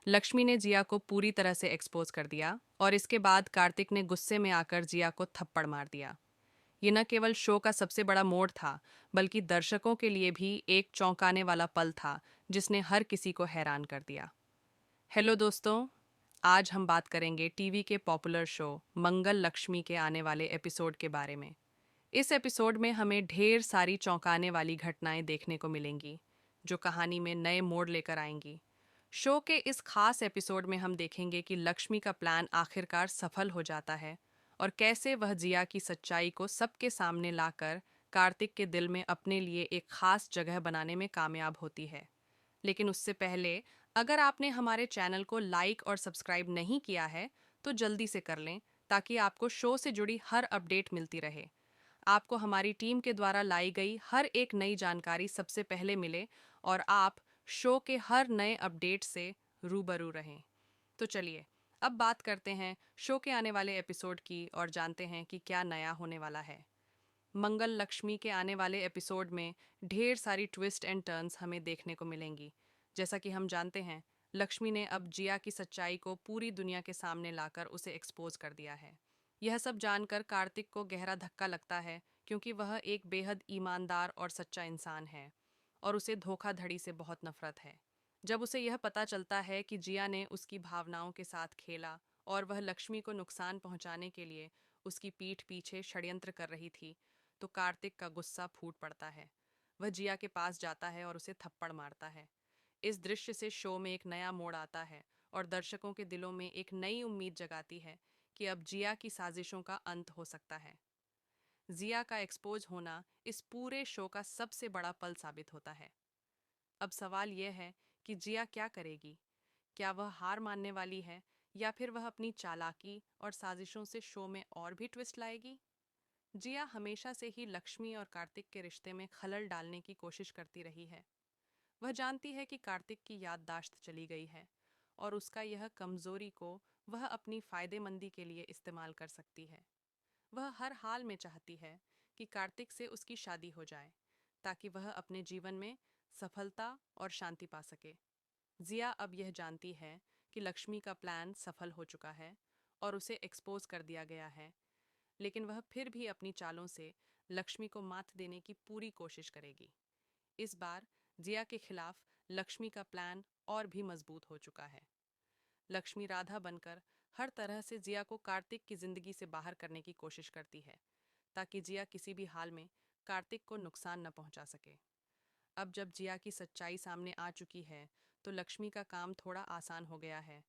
लक्ष्मी ने जिया को पूरी तरह से एक्सपोज कर दिया और इसके बाद कार्तिक ने गुस्से में आकर जिया को थप्पड़ मार दिया। ये न केवल शो का सबसे बड़ा मोड़ था, बल्कि दर्शकों के लिए भी एक चौंकाने वाला पल था जिसने हर किसी को हैरान कर दिया। हेलो दोस्तों, आज हम बात करेंगे टीवी के पॉपुलर शो मंगल लक्ष्मी के आने वाले एपिसोड के बारे में। इस एपिसोड में हमें ढेर सारी चौंकाने वाली घटनाएं देखने को मिलेंगी, जो कहानी में नए मोड़ लेकर आएंगी। शो के इस खास एपिसोड में हम देखेंगे कि लक्ष्मी का प्लान आखिरकार सफल हो जाता है और कैसे वह जिया की सच्चाई को सबके सामने लाकर कार्तिक के दिल में अपने लिए एक खास जगह बनाने में कामयाब होती है। लेकिन उससे पहले, अगर आपने हमारे चैनल को लाइक और सब्सक्राइब नहीं किया है, तो जल्दी से कर लें ताकि आपको शो से जुड़ी हर अपडेट मिलती रहे। आपको हमारी टीम के द्वारा लाई गई हर एक नई जानकारी सबसे पहले मिले और आप शो के हर नए अपडेट से रूबरू रहें। तो चलिए, अब बात करते हैं शो के आने वाले एपिसोड की और जानते हैं कि क्या नया होने वाला है। मंगल लक्ष्मी के आने वाले एपिसोड में ढेर सारी ट्विस्ट एंड टर्न्स हमें देखने को मिलेंगी। जैसा कि हम जानते हैं, लक्ष्मी ने अब जिया की सच्चाई को पूरी दुनिया के सामने लाकर उसे एक्सपोज कर दिया है। यह सब जानकर कार्तिक को गहरा धक्का लगता है, क्योंकि वह एक बेहद ईमानदार और सच्चा इंसान है और उसे धोखाधड़ी से बहुत नफरत है। जब उसे यह पता चलता है कि जिया ने उसकी भावनाओं के साथ खेला और वह लक्ष्मी को नुकसान पहुंचाने के लिए उसकी पीठ पीछे षड्यंत्र कर रही थी, तो कार्तिक का गुस्सा फूट पड़ता है। वह जिया के पास जाता है और उसे थप्पड़ मारता है। इस दृश्य से शो में एक नया मोड़ आता है और दर्शकों के दिलों में एक नई उम्मीद जगाती है कि अब जिया की साजिशों का अंत हो सकता है। जिया का एक्सपोज होना इस पूरे शो का सबसे बड़ा पल साबित होता है। अब सवाल यह है कि जिया क्या करेगी? क्या वह हार मानने वाली है, या फिर वह अपनी चालाकी और साजिशों से शो में और भी ट्विस्ट लाएगी? जिया हमेशा से ही लक्ष्मी और कार्तिक के रिश्ते में खलल डालने की कोशिश करती रही है। वह जानती है कि कार्तिक की याददाश्त चली गई है और उसका यह कमजोरी को वह अपनी फायदेमंदी के लिए इस्तेमाल कर सकती है। वह हर हाल में चाहती है कि कार्तिक से उसकी शादी हो जाए, ताकि वह अपने जीवन में सफलता और शांति पा सके। जिया अब यह जानती है कि लक्ष्मी का प्लान सफल हो चुका है और उसे एक्सपोज कर दिया गया है, लेकिन वह फिर भी अपनी चालों से लक्ष्मी को मात देने की पूरी कोशिश करेगी। इस बार जिया के खिलाफ लक्ष्मी का प्लान और भी मजबूत हो चुका है। लक्ष्मी राधा बनकर हर तरह से जिया को कार्तिक की जिंदगी से बाहर करने की कोशिश करती है, ताकि जिया किसी भी हाल में कार्तिक को नुकसान न पहुंचा सके। अब जब जिया की सच्चाई सामने आ चुकी है, तो लक्ष्मी का काम थोड़ा आसान हो गया है।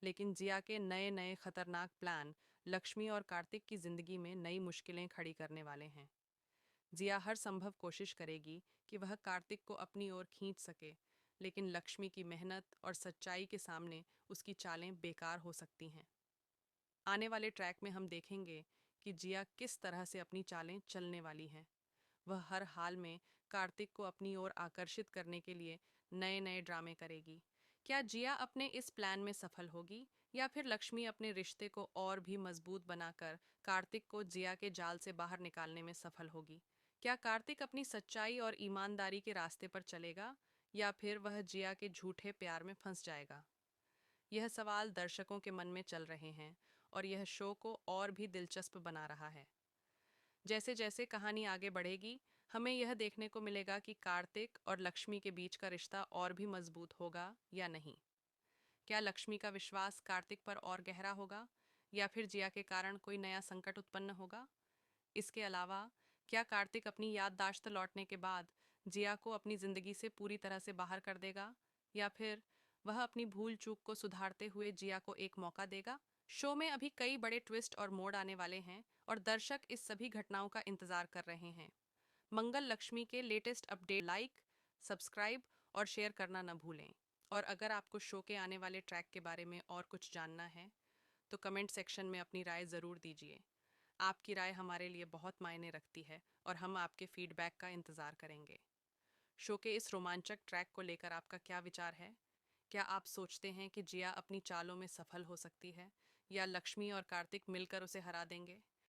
लेकिन जिया के नए नए खतरनाक प्लान लक्ष्मी और कार्तिक की जिंदगी में नई मुश्किलें खड़ी करने वाले हैं। जिया हर संभव कोशिश करेगी कि वह कार्तिक को अपनी ओर खींच सके, लेकिन लक्ष्मी की मेहनत और सच्चाई के सामने उसकी चालें बेकार हो सकती हैं। आने वाले ट्रैक में हम देखेंगे कि जिया किस तरह से अपनी चालें चलने वाली हैं। वह हर हाल में कार्तिक को अपनी ओर आकर्षित करने के लिए नए नए ड्रामे करेगी। क्या जिया अपने इस प्लान में सफल होगी, या फिर लक्ष्मी अपने रिश्ते को और भी मजबूत बनाकर कार्तिक को जिया के जाल से बाहर निकालने में सफल होगी? क्या कार्तिक अपनी सच्चाई और ईमानदारी के रास्ते पर चलेगा, या फिर वह जिया के झूठे प्यार में फंस जाएगा? यह सवाल दर्शकों के मन में चल रहे हैं और यह शो को और भी दिलचस्प बना रहा है। जैसे जैसे कहानी आगे बढ़ेगी, हमें यह देखने को मिलेगा कि कार्तिक और लक्ष्मी के बीच का रिश्ता और भी मजबूत होगा या नहीं। क्या लक्ष्मी का विश्वास कार्तिक पर और गहरा होगा, या फिर जिया के कारण कोई नया संकट उत्पन्न होगा? इसके अलावा, क्या कार्तिक अपनी याददाश्त लौटने के बाद जिया को अपनी जिंदगी से पूरी तरह से बाहर कर देगा, या फिर वह अपनी भूल चूक को सुधारते हुए जिया को एक मौका देगा? शो में अभी कई बड़े ट्विस्ट और मोड़ आने वाले हैं और दर्शक इस सभी घटनाओं का इंतजार कर रहे हैं। मंगल लक्ष्मी के लेटेस्ट अपडेट लाइक, सब्सक्राइब और शेयर करना न भूलें। और अगर आपको शो के आने वाले ट्रैक के बारे में और कुछ जानना है, तो कमेंट सेक्शन में अपनी राय ज़रूर दीजिए। आपकी राय हमारे लिए बहुत मायने रखती है और हम आपके फीडबैक का इंतज़ार करेंगे। शो के इस रोमांचक ट्रैक को लेकर आपका क्या विचार है? क्या आप सोचते हैं कि जिया अपनी चालों में सफल हो सकती है, या लक्ष्मी और कार्तिक मिलकर उसे हरा देंगे?